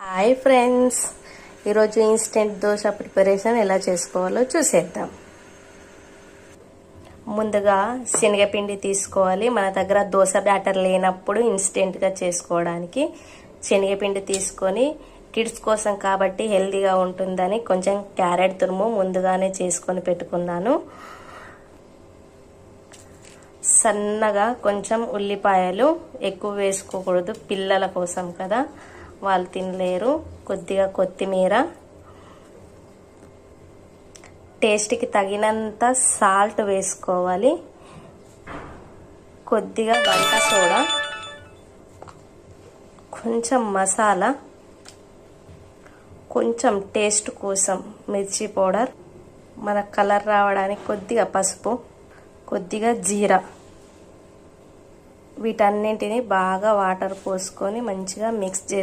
Hi friends, ఈరోజు instant dosa preparation ఎలా చేసుకోవాలో చూసేద్దాం. ముందుగా శనగపిండి తీసుకోవాలి. మన దగ్గర దోశ బ్యాటర్ లేనప్పుడు ఇన్స్టెంట్గా చేసుకోవడానికి శనగపిండి తీసుకొని, కిడ్స్ కోసం కాబట్టి హెల్తీగా ఉంటుందని కొంచెం క్యారెట్ తురుము ముందుగానే చేసుకొని పెట్టుకున్నాను. సన్నగా కొంచెం ఉల్లిపాయలు, ఎక్కువ వేసుకోకూడదు, పిల్లల కోసం కదా, వాళ్ళు తినలేరు. కొద్దిగా కొత్తిమీర, టేస్ట్కి తగినంత సాల్ట్ వేసుకోవాలి, కొద్దిగా వంట సోడా, కొంచెం మసాలా, కొంచెం టేస్ట్ కోసం మిర్చి పౌడర్, మన కలర్ రావడానికి కొద్దిగా పసుపు, కొద్దిగా జీరా. వీటన్నింటినీ బాగా వాటర్ పోసుకొని మంచిగా మిక్స్ చేసి